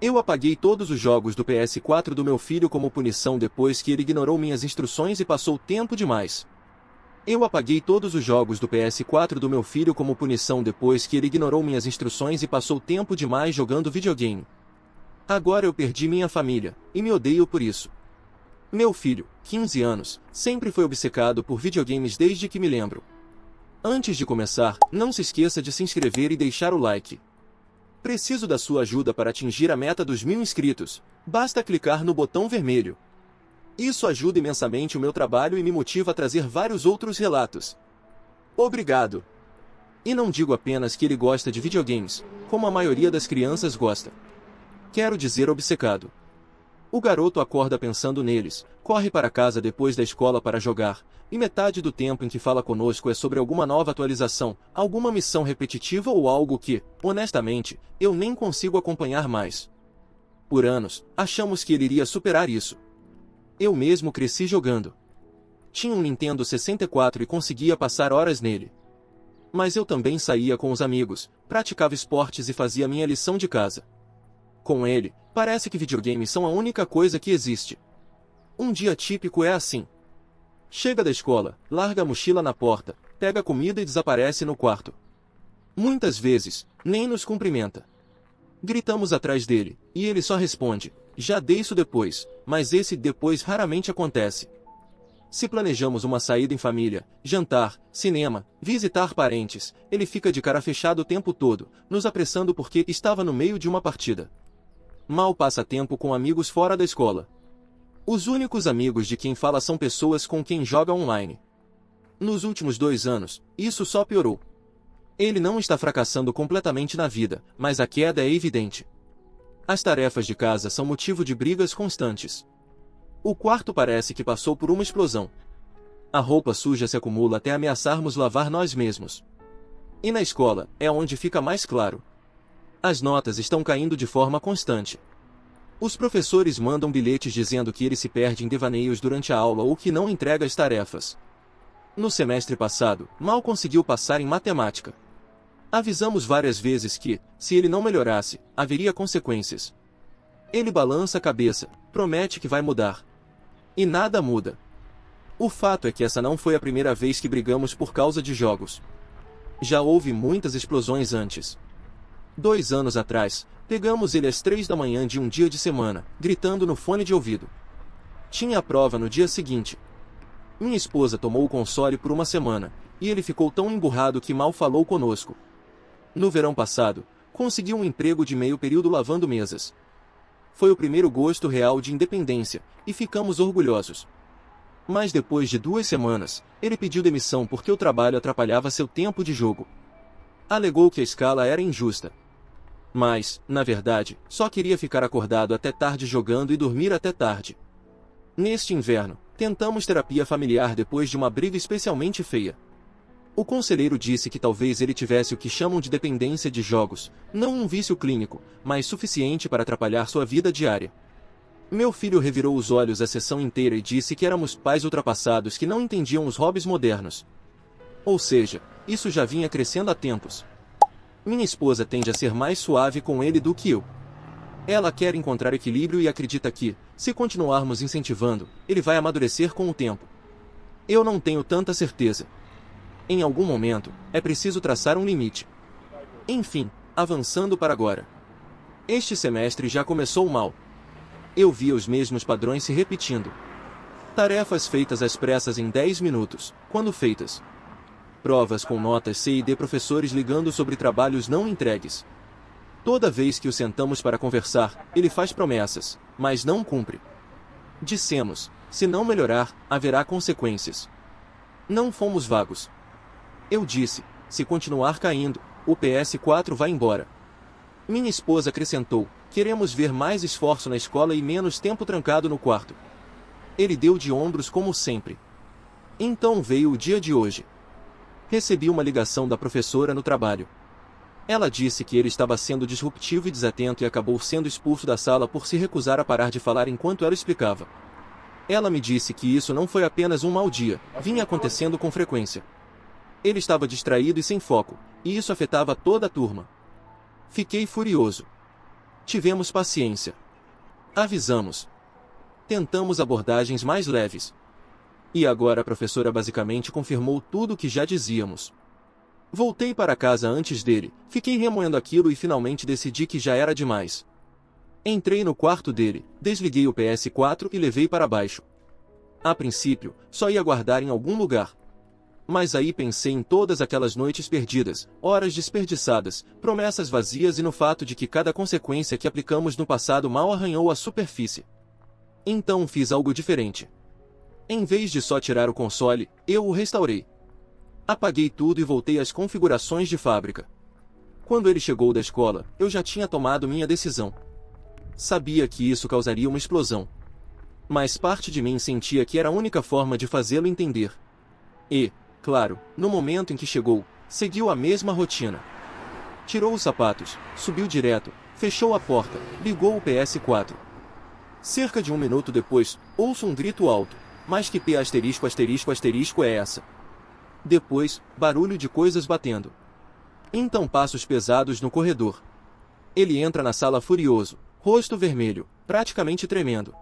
Eu apaguei todos os jogos do PS4 do meu filho como punição depois que ele ignorou minhas instruções e passou tempo demais. Eu apaguei todos os jogos do PS4 do meu filho como punição depois que ele ignorou minhas instruções e passou tempo demais jogando videogame. Agora eu perdi minha família, e me odeio por isso. Meu filho, 15 anos, sempre foi obcecado por videogames desde que me lembro. Antes de começar, não se esqueça de se inscrever e deixar o like. Preciso da sua ajuda para atingir a meta dos 1000 inscritos. Basta clicar no botão vermelho. Isso ajuda imensamente o meu trabalho e me motiva a trazer vários outros relatos. Obrigado! E não digo apenas que ele gosta de videogames, como a maioria das crianças gosta. Quero dizer obcecado. O garoto acorda pensando neles, corre para casa depois da escola para jogar, e metade do tempo em que fala conosco é sobre alguma nova atualização, alguma missão repetitiva ou algo que, honestamente, eu nem consigo acompanhar mais. Por anos, achamos que ele iria superar isso. Eu mesmo cresci jogando. Tinha um Nintendo 64 e conseguia passar horas nele. Mas eu também saía com os amigos, praticava esportes e fazia minha lição de casa. Com ele, parece que videogames são a única coisa que existe. Um dia típico é assim. Chega da escola, larga a mochila na porta, pega comida e desaparece no quarto. Muitas vezes, nem nos cumprimenta. Gritamos atrás dele, e ele só responde, já dei isso depois, mas esse depois raramente acontece. Se planejamos uma saída em família, jantar, cinema, visitar parentes, ele fica de cara fechada o tempo todo, nos apressando porque estava no meio de uma partida. Mal passa tempo com amigos fora da escola. Os únicos amigos de quem fala são pessoas com quem joga online. Nos últimos 2 anos, isso só piorou. Ele não está fracassando completamente na vida, mas a queda é evidente. As tarefas de casa são motivo de brigas constantes. O quarto parece que passou por uma explosão. A roupa suja se acumula até ameaçarmos lavar nós mesmos. E na escola, é onde fica mais claro. As notas estão caindo de forma constante. Os professores mandam bilhetes dizendo que ele se perde em devaneios durante a aula ou que não entrega as tarefas. No semestre passado, mal conseguiu passar em matemática. Avisamos várias vezes que, se ele não melhorasse, haveria consequências. Ele balança a cabeça, promete que vai mudar. E nada muda. O fato é que essa não foi a primeira vez que brigamos por causa de jogos. Já houve muitas explosões antes. 2 anos atrás, pegamos ele às 3 da manhã de um dia de semana, gritando no fone de ouvido. Tinha a prova no dia seguinte. Minha esposa tomou o console por uma semana, e ele ficou tão emburrado que mal falou conosco. No verão passado, consegui um emprego de meio período lavando mesas. Foi o primeiro gosto real de independência, e ficamos orgulhosos. Mas depois de 2 semanas, ele pediu demissão porque o trabalho atrapalhava seu tempo de jogo. Alegou que a escala era injusta. Mas, na verdade, só queria ficar acordado até tarde jogando e dormir até tarde. Neste inverno, tentamos terapia familiar depois de uma briga especialmente feia. O conselheiro disse que talvez ele tivesse o que chamam de dependência de jogos, não um vício clínico, mas suficiente para atrapalhar sua vida diária. Meu filho revirou os olhos a sessão inteira e disse que éramos pais ultrapassados que não entendiam os hobbies modernos. Ou seja, isso já vinha crescendo há tempos. Minha esposa tende a ser mais suave com ele do que eu. Ela quer encontrar equilíbrio e acredita que, se continuarmos incentivando, ele vai amadurecer com o tempo. Eu não tenho tanta certeza. Em algum momento, é preciso traçar um limite. Enfim, avançando para agora. Este semestre já começou mal. Eu via os mesmos padrões se repetindo. Tarefas feitas às pressas em 10 minutos, quando feitas. Provas com notas C e D, professores ligando sobre trabalhos não entregues. Toda vez que o sentamos para conversar, ele faz promessas, mas não cumpre. Dissemos, se não melhorar, haverá consequências. Não fomos vagos. Eu disse, se continuar caindo, o PS4 vai embora. Minha esposa acrescentou, queremos ver mais esforço na escola e menos tempo trancado no quarto. Ele deu de ombros como sempre. Então veio o dia de hoje. Recebi uma ligação da professora no trabalho. Ela disse que ele estava sendo disruptivo e desatento e acabou sendo expulso da sala por se recusar a parar de falar enquanto ela explicava. Ela me disse que isso não foi apenas um mau dia, vinha acontecendo com frequência. Ele estava distraído e sem foco, e isso afetava toda a turma. Fiquei furioso. Tivemos paciência. Avisamos. Tentamos abordagens mais leves. E agora a professora basicamente confirmou tudo o que já dizíamos. Voltei para casa antes dele, fiquei remoendo aquilo e finalmente decidi que já era demais. Entrei no quarto dele, desliguei o PS4 e levei para baixo. A princípio, só ia guardar em algum lugar. Mas aí pensei em todas aquelas noites perdidas, horas desperdiçadas, promessas vazias e no fato de que cada consequência que aplicamos no passado mal arranhou a superfície. Então fiz algo diferente. Em vez de só tirar o console, eu o restaurei. Apaguei tudo e voltei às configurações de fábrica. Quando ele chegou da escola, eu já tinha tomado minha decisão. Sabia que isso causaria uma explosão. Mas parte de mim sentia que era a única forma de fazê-lo entender. E, claro, no momento em que chegou, seguiu a mesma rotina. Tirou os sapatos, subiu direto, fechou a porta, ligou o PS4. Cerca de 1 minuto depois, ouço um grito alto. Mas que P asterisco asterisco asterisco é essa? Depois, barulho de coisas batendo. Então passos pesados no corredor. Ele entra na sala furioso, rosto vermelho, praticamente tremendo.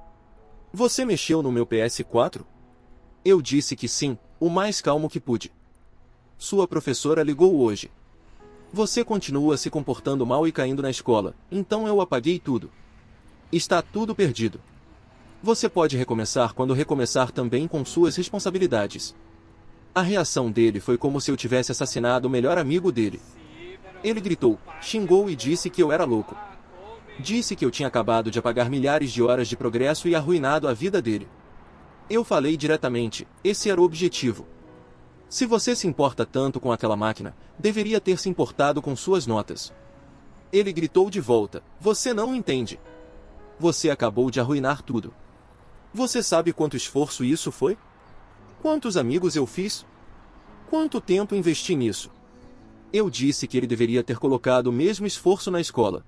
Você mexeu no meu PS4? Eu disse que sim, o mais calmo que pude. Sua professora ligou hoje. Você continua se comportando mal e caindo na escola, então eu apaguei tudo. Está tudo perdido. Você pode recomeçar quando recomeçar também com suas responsabilidades. A reação dele foi como se eu tivesse assassinado o melhor amigo dele. Ele gritou, xingou e disse que eu era louco. Disse que eu tinha acabado de apagar milhares de horas de progresso e arruinado a vida dele. Eu falei diretamente, esse era o objetivo. Se você se importa tanto com aquela máquina, deveria ter se importado com suas notas. Ele gritou de volta, você não entende. Você acabou de arruinar tudo. Você sabe quanto esforço isso foi? Quantos amigos eu fiz? Quanto tempo investi nisso? Eu disse que ele deveria ter colocado o mesmo esforço na escola.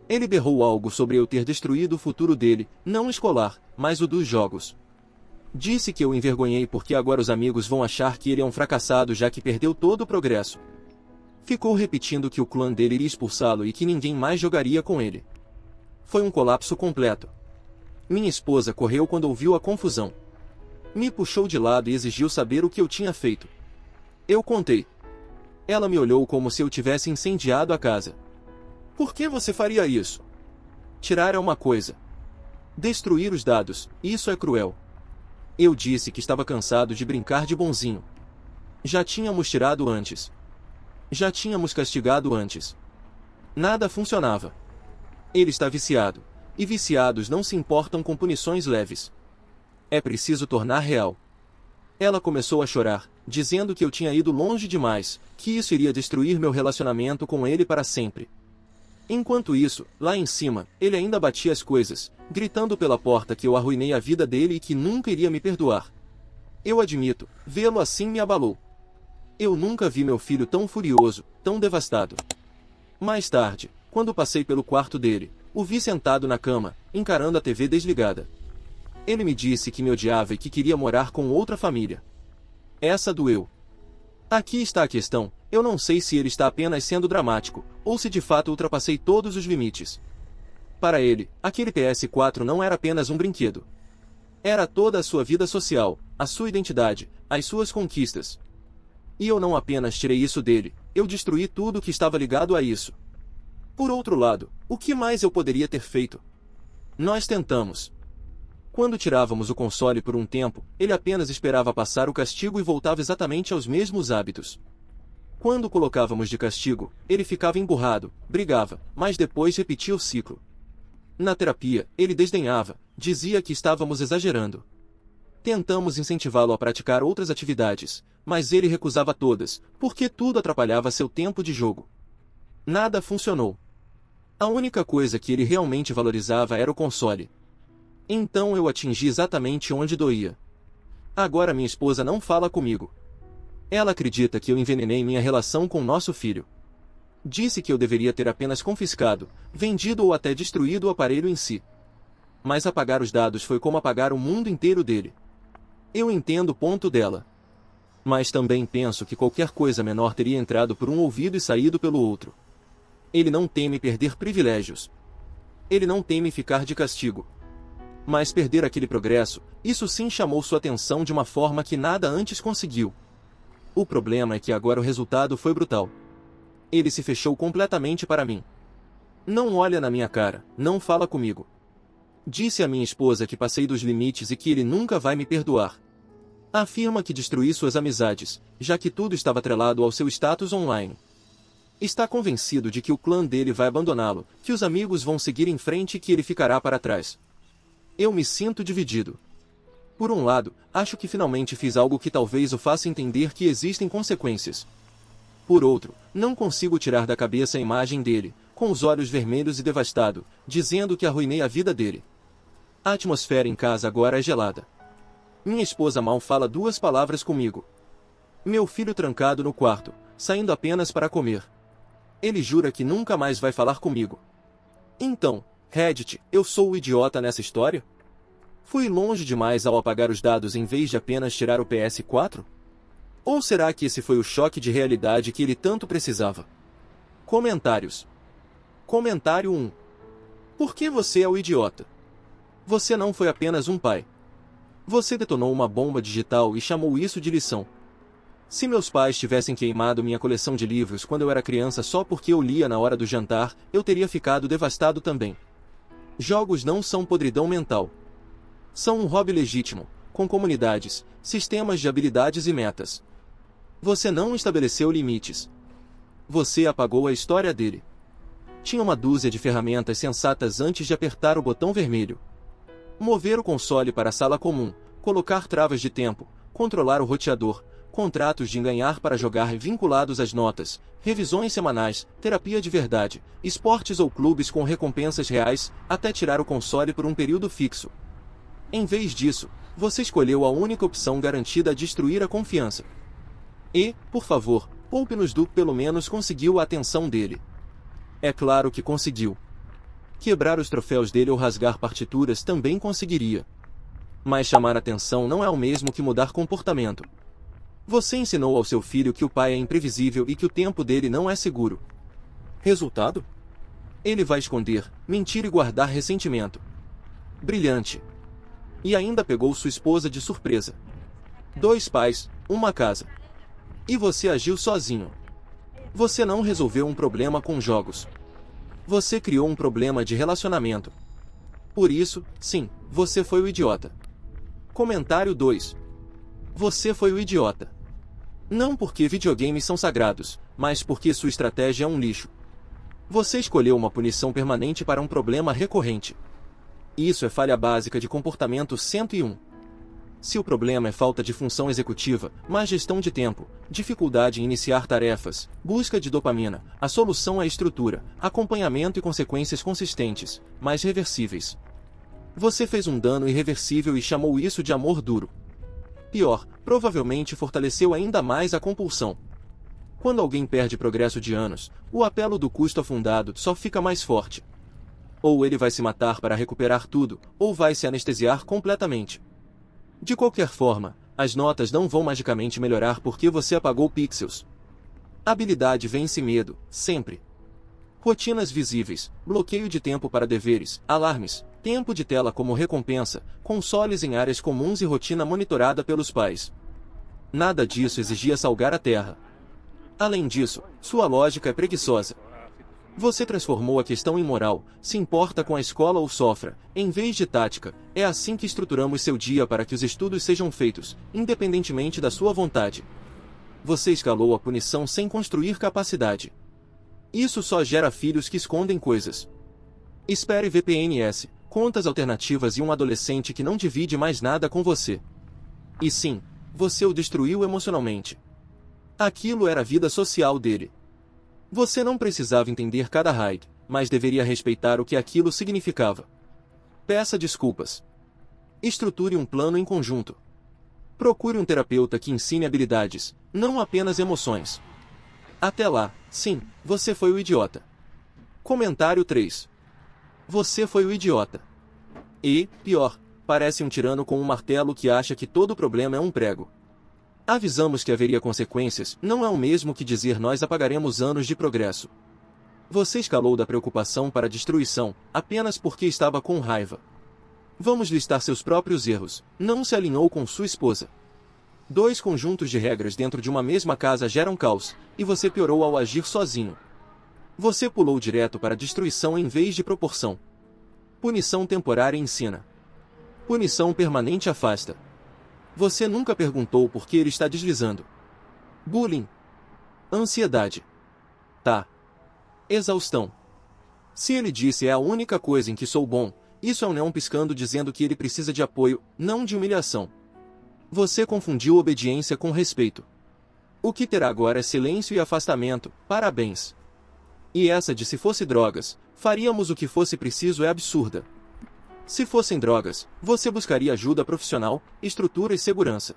Ele berrou algo sobre eu ter destruído o futuro dele, não escolar, mas o dos jogos. Disse que eu o envergonhei porque agora os amigos vão achar que ele é um fracassado já que perdeu todo o progresso. Ficou repetindo que o clã dele iria expulsá-lo e que ninguém mais jogaria com ele. Foi um colapso completo. Minha esposa correu quando ouviu a confusão. Me puxou de lado e exigiu saber o que eu tinha feito. Eu contei. Ela me olhou como se eu tivesse incendiado a casa. Por que você faria isso? Tirar é uma coisa. Destruir os dados, isso é cruel. Eu disse que estava cansado de brincar de bonzinho. Já tínhamos tirado antes. Já tínhamos castigado antes. Nada funcionava. Ele está viciado. E viciados não se importam com punições leves. É preciso tornar real. Ela começou a chorar, dizendo que eu tinha ido longe demais, que isso iria destruir meu relacionamento com ele para sempre. Enquanto isso, lá em cima, ele ainda batia as coisas, gritando pela porta que eu arruinei a vida dele e que nunca iria me perdoar. Eu admito, vê-lo assim me abalou. Eu nunca vi meu filho tão furioso, tão devastado. Mais tarde, quando passei pelo quarto dele, o vi sentado na cama, encarando a TV desligada. Ele me disse que me odiava e que queria morar com outra família. Essa doeu. Aqui está a questão, eu não sei se ele está apenas sendo dramático, ou se de fato ultrapassei todos os limites. Para ele, aquele PS4 não era apenas um brinquedo. Era toda a sua vida social, a sua identidade, as suas conquistas. E eu não apenas tirei isso dele, eu destruí tudo que estava ligado a isso. Por outro lado, o que mais eu poderia ter feito? Nós tentamos. Quando tirávamos o console por um tempo, ele apenas esperava passar o castigo e voltava exatamente aos mesmos hábitos. Quando o colocávamos de castigo, ele ficava emburrado, brigava, mas depois repetia o ciclo. Na terapia, ele desdenhava, dizia que estávamos exagerando. Tentamos incentivá-lo a praticar outras atividades, mas ele recusava todas, porque tudo atrapalhava seu tempo de jogo. Nada funcionou. A única coisa que ele realmente valorizava era o console. Então eu atingi exatamente onde doía. Agora minha esposa não fala comigo. Ela acredita que eu envenenei minha relação com nosso filho. Disse que eu deveria ter apenas confiscado, vendido ou até destruído o aparelho em si. Mas apagar os dados foi como apagar o mundo inteiro dele. Eu entendo o ponto dela. Mas também penso que qualquer coisa menor teria entrado por um ouvido e saído pelo outro. Ele não teme perder privilégios. Ele não teme ficar de castigo. Mas perder aquele progresso, isso sim chamou sua atenção de uma forma que nada antes conseguiu. O problema é que agora o resultado foi brutal. Ele se fechou completamente para mim. Não olha na minha cara, não fala comigo. Disse à minha esposa que passei dos limites e que ele nunca vai me perdoar. Afirma que destruí suas amizades, já que tudo estava atrelado ao seu status online. Está convencido de que o clã dele vai abandoná-lo, que os amigos vão seguir em frente e que ele ficará para trás. Eu me sinto dividido. Por um lado, acho que finalmente fiz algo que talvez o faça entender que existem consequências. Por outro, não consigo tirar da cabeça a imagem dele, com os olhos vermelhos e devastado, dizendo que arruinei a vida dele. A atmosfera em casa agora é gelada. Minha esposa mal fala 2 palavras comigo. Meu filho trancado no quarto, saindo apenas para comer. Ele jura que nunca mais vai falar comigo. Então, Reddit, eu sou o idiota nessa história? Fui longe demais ao apagar os dados em vez de apenas tirar o PS4? Ou será que esse foi o choque de realidade que ele tanto precisava? Comentários. Comentário 1. Por que você é o idiota? Você não foi apenas um pai. Você detonou uma bomba digital e chamou isso de lição. Se meus pais tivessem queimado minha coleção de livros quando eu era criança só porque eu lia na hora do jantar, eu teria ficado devastado também. Jogos não são podridão mental. São um hobby legítimo, com comunidades, sistemas de habilidades e metas. Você não estabeleceu limites. Você apagou a história dele. Tinha uma dúzia de ferramentas sensatas antes de apertar o botão vermelho. Mover o console para a sala comum, colocar travas de tempo, controlar o roteador, contratos de ganhar para jogar vinculados às notas, revisões semanais, terapia de verdade, esportes ou clubes com recompensas reais, até tirar o console por um período fixo. Em vez disso, você escolheu a única opção garantida a destruir a confiança. E, por favor, poupe-nos do pelo menos conseguiu a atenção dele. É claro que conseguiu. Quebrar os troféus dele ou rasgar partituras também conseguiria. Mas chamar atenção não é o mesmo que mudar comportamento. Você ensinou ao seu filho que o pai é imprevisível e que o tempo dele não é seguro. Resultado? Ele vai esconder, mentir e guardar ressentimento. Brilhante. E ainda pegou sua esposa de surpresa. 2 pais, uma casa. E você agiu sozinho. Você não resolveu um problema com jogos. Você criou um problema de relacionamento. Por isso, sim, você foi o idiota. Comentário 2. Você foi o idiota. Não porque videogames são sagrados, mas porque sua estratégia é um lixo. Você escolheu uma punição permanente para um problema recorrente. Isso é falha básica de comportamento 101. Se o problema é falta de função executiva, má gestão de tempo, dificuldade em iniciar tarefas, busca de dopamina, a solução é estrutura, acompanhamento e consequências consistentes, mas reversíveis. Você fez um dano irreversível e chamou isso de amor duro. Pior, provavelmente fortaleceu ainda mais a compulsão. Quando alguém perde progresso de anos, o apelo do custo afundado só fica mais forte. Ou ele vai se matar para recuperar tudo, ou vai se anestesiar completamente. De qualquer forma, as notas não vão magicamente melhorar porque você apagou pixels. Habilidade vence medo, sempre. Rotinas visíveis, bloqueio de tempo para deveres, alarmes, tempo de tela como recompensa, consoles em áreas comuns e rotina monitorada pelos pais. Nada disso exigia salgar a terra. Além disso, sua lógica é preguiçosa. Você transformou a questão em moral, se importa com a escola ou sofra, em vez de tática. É assim que estruturamos seu dia para que os estudos sejam feitos, independentemente da sua vontade. Você escalou a punição sem construir capacidade. Isso só gera filhos que escondem coisas. Espere VPNs, contas alternativas e um adolescente que não divide mais nada com você. E sim, você o destruiu emocionalmente. Aquilo era a vida social dele. Você não precisava entender cada raid, mas deveria respeitar o que aquilo significava. Peça desculpas. Estruture um plano em conjunto. Procure um terapeuta que ensine habilidades, não apenas emoções. Até lá, sim, você foi o idiota. Comentário 3. Você foi o idiota. E, pior, parece um tirano com um martelo que acha que todo problema é um prego. Avisamos que haveria consequências, não é o mesmo que dizer nós apagaremos anos de progresso. Você escalou da preocupação para a destruição, apenas porque estava com raiva. Vamos listar seus próprios erros. Não se alinhou com sua esposa. 2 conjuntos de regras dentro de uma mesma casa geram caos, e você piorou ao agir sozinho. Você pulou direto para a destruição em vez de proporção. Punição temporária ensina. Punição permanente afasta. Você nunca perguntou por que ele está deslizando. Bullying. Ansiedade. Tá. Exaustão. Se ele disse é a única coisa em que sou bom, isso é um neon piscando dizendo que ele precisa de apoio, não de humilhação. Você confundiu obediência com respeito. O que terá agora é silêncio e afastamento, parabéns. E essa de se fosse drogas, faríamos o que fosse preciso é absurda. Se fossem drogas, você buscaria ajuda profissional, estrutura e segurança.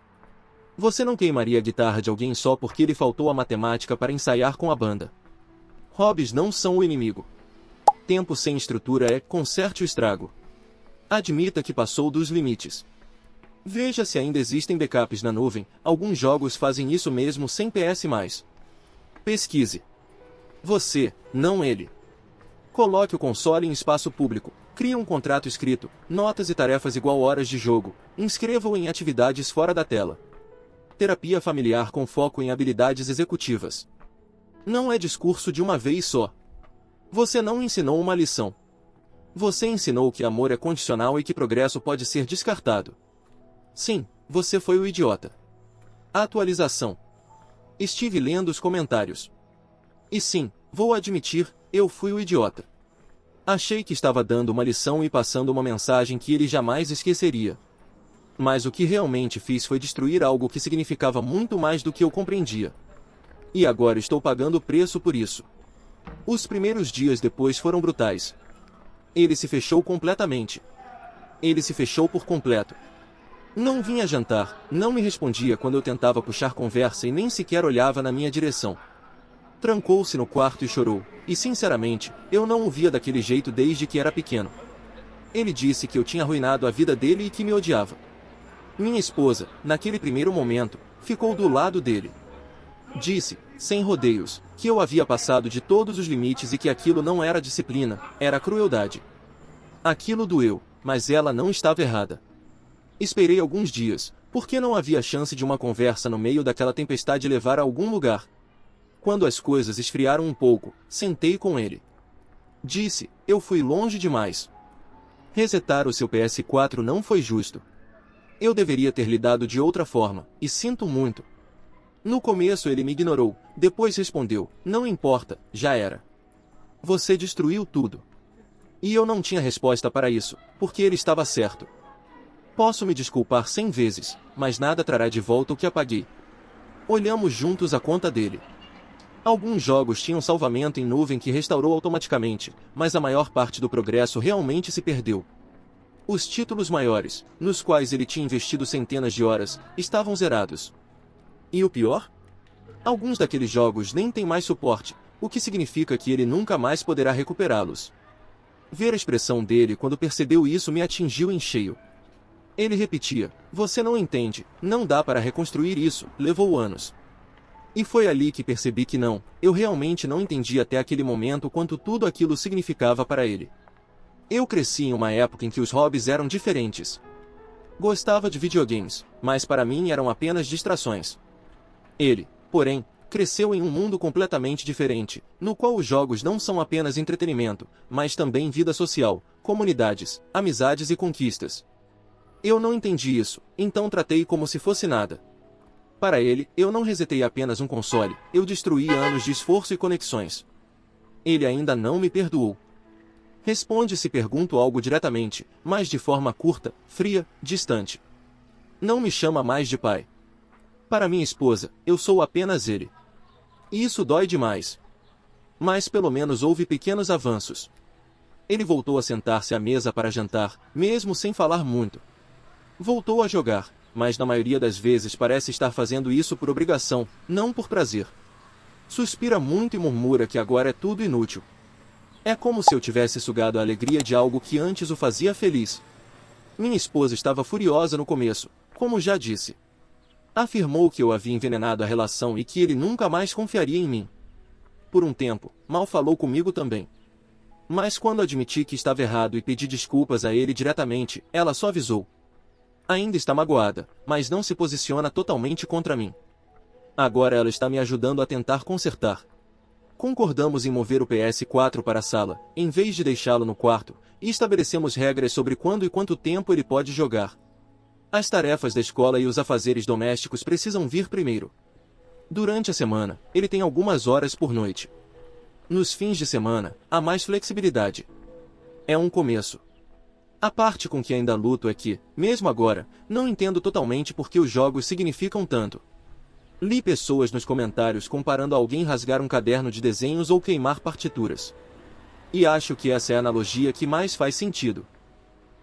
Você não queimaria a guitarra de alguém só porque lhe faltou a matemática para ensaiar com a banda. Hobbies não são o inimigo. Tempo sem estrutura é conserte o estrago. Admita que passou dos limites. Veja se ainda existem backups na nuvem, alguns jogos fazem isso mesmo sem PS+. Pesquise. Você, não ele. Coloque o console em espaço público, crie um contrato escrito, notas e tarefas igual horas de jogo, inscreva-o em atividades fora da tela. Terapia familiar com foco em habilidades executivas. Não é discurso de uma vez só. Você não ensinou uma lição. Você ensinou que amor é condicional e que progresso pode ser descartado. Sim, você foi o idiota. Atualização. Estive lendo os comentários. E sim, vou admitir, eu fui o idiota. Achei que estava dando uma lição e passando uma mensagem que ele jamais esqueceria. Mas o que realmente fiz foi destruir algo que significava muito mais do que eu compreendia. E agora estou pagando o preço por isso. Os primeiros dias depois foram brutais. Ele se fechou completamente. Ele se fechou por completo. Não vinha jantar, não me respondia quando eu tentava puxar conversa e nem sequer olhava na minha direção. Trancou-se no quarto e chorou, e sinceramente, eu não o via daquele jeito desde que era pequeno. Ele disse que eu tinha arruinado a vida dele e que me odiava. Minha esposa, naquele primeiro momento, ficou do lado dele. Disse, sem rodeios, que eu havia passado de todos os limites e que aquilo não era disciplina, era crueldade. Aquilo doeu, mas ela não estava errada. Esperei alguns dias, porque não havia chance de uma conversa no meio daquela tempestade levar a algum lugar. Quando as coisas esfriaram um pouco, sentei com ele. Disse, eu fui longe demais. Resetar o seu PS4 não foi justo. Eu deveria ter lidado de outra forma, e sinto muito. No começo ele me ignorou, depois respondeu, não importa, já era. Você destruiu tudo. E eu não tinha resposta para isso, porque ele estava certo. Posso me desculpar 100 vezes, mas nada trará de volta o que apaguei. Olhamos juntos a conta dele. Alguns jogos tinham salvamento em nuvem que restaurou automaticamente, mas a maior parte do progresso realmente se perdeu. Os títulos maiores, nos quais ele tinha investido centenas de horas, estavam zerados. E o pior? Alguns daqueles jogos nem têm mais suporte, o que significa que ele nunca mais poderá recuperá-los. Ver a expressão dele quando percebeu isso me atingiu em cheio. Ele repetia, você não entende, não dá para reconstruir isso, levou anos. E foi ali que percebi que não, eu realmente não entendi até aquele momento quanto tudo aquilo significava para ele. Eu cresci em uma época em que os hobbies eram diferentes. Gostava de videogames, mas para mim eram apenas distrações. Ele, porém, cresceu em um mundo completamente diferente, no qual os jogos não são apenas entretenimento, mas também vida social, comunidades, amizades e conquistas. Eu não entendi isso, então tratei como se fosse nada. Para ele, eu não resetei apenas um console, eu destruí anos de esforço e conexões. Ele ainda não me perdoou. Responde se pergunto algo diretamente, mas de forma curta, fria, distante. Não me chama mais de pai. Para minha esposa, eu sou apenas ele. E isso dói demais. Mas pelo menos houve pequenos avanços. Ele voltou a sentar-se à mesa para jantar, mesmo sem falar muito. Voltou a jogar, mas na maioria das vezes parece estar fazendo isso por obrigação, não por prazer. Suspira muito e murmura que agora é tudo inútil. É como se eu tivesse sugado a alegria de algo que antes o fazia feliz. Minha esposa estava furiosa no começo, como já disse. Afirmou que eu havia envenenado a relação e que ele nunca mais confiaria em mim. por um tempo, mal falou comigo também. Mas quando admiti que estava errado e pedi desculpas a ele diretamente, ela só avisou. Ainda está magoada, mas não se posiciona totalmente contra mim. Agora ela está me ajudando a tentar consertar. Concordamos em mover o PS4 para a sala, em vez de deixá-lo no quarto, e estabelecemos regras sobre quando e quanto tempo ele pode jogar. As tarefas da escola e os afazeres domésticos precisam vir primeiro. Durante a semana, ele tem algumas horas por noite. Nos fins de semana, há mais flexibilidade. É um começo. A parte com que ainda luto é que, mesmo agora, não entendo totalmente por que os jogos significam tanto. Li pessoas nos comentários comparando alguém rasgar um caderno de desenhos ou queimar partituras. E acho que essa é a analogia que mais faz sentido.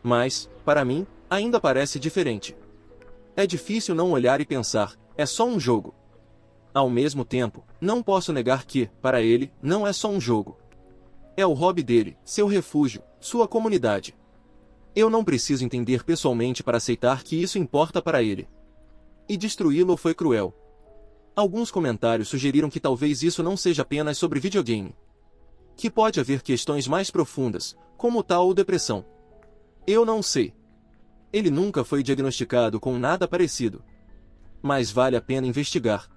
Mas, para mim, ainda parece diferente. É difícil não olhar e pensar, é só um jogo. Ao mesmo tempo, não posso negar que, para ele, não é só um jogo. É o hobby dele, seu refúgio, sua comunidade. Eu não preciso entender pessoalmente para aceitar que isso importa para ele. E destruí-lo foi cruel. Alguns comentários sugeriram que talvez isso não seja apenas sobre videogame. Que pode haver questões mais profundas, como tal ou depressão. Eu não sei. Ele nunca foi diagnosticado com nada parecido. Mas vale a pena investigar.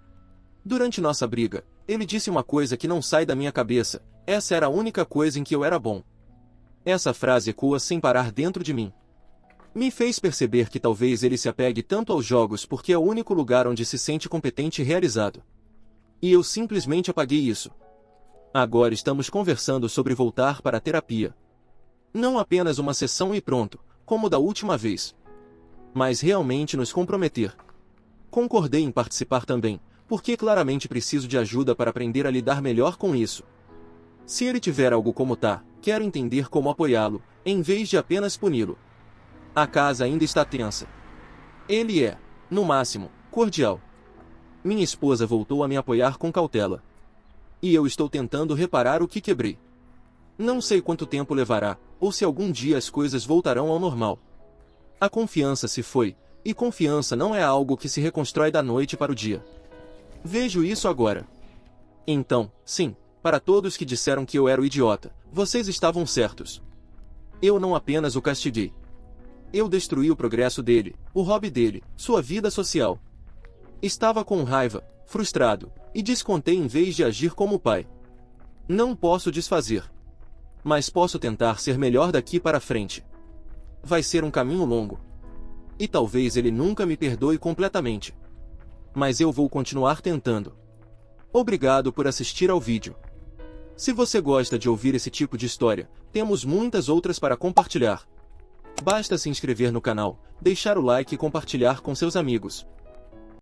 Durante nossa briga, ele disse uma coisa que não sai da minha cabeça: essa era a única coisa em que eu era bom. Essa frase ecoa sem parar dentro de mim. Me fez perceber que talvez ele se apegue tanto aos jogos porque é o único lugar onde se sente competente e realizado. E eu simplesmente apaguei isso. Agora estamos conversando sobre voltar para a terapia. Não apenas uma sessão e pronto, como da última vez. Mas realmente nos comprometer. Concordei em participar também, porque claramente preciso de ajuda para aprender a lidar melhor com isso. Se ele tiver algo como tá, quero entender como apoiá-lo, em vez de apenas puni-lo. A casa ainda está tensa. Ele é, no máximo, cordial. Minha esposa voltou a me apoiar com cautela. E eu estou tentando reparar o que quebrei. Não sei quanto tempo levará, ou se algum dia as coisas voltarão ao normal. A confiança se foi, e confiança não é algo que se reconstrói da noite para o dia. Vejo isso agora. Então, sim, para todos que disseram que eu era o idiota, vocês estavam certos. Eu não apenas o castiguei. Eu destruí o progresso dele, o hobby dele, sua vida social. Estava com raiva, frustrado, e descontei em vez de agir como pai. Não posso desfazer. Mas posso tentar ser melhor daqui para frente. Vai ser um caminho longo. E talvez ele nunca me perdoe completamente. Mas eu vou continuar tentando. Obrigado por assistir ao vídeo. Se você gosta de ouvir esse tipo de história, temos muitas outras para compartilhar. Basta se inscrever no canal, deixar o like e compartilhar com seus amigos.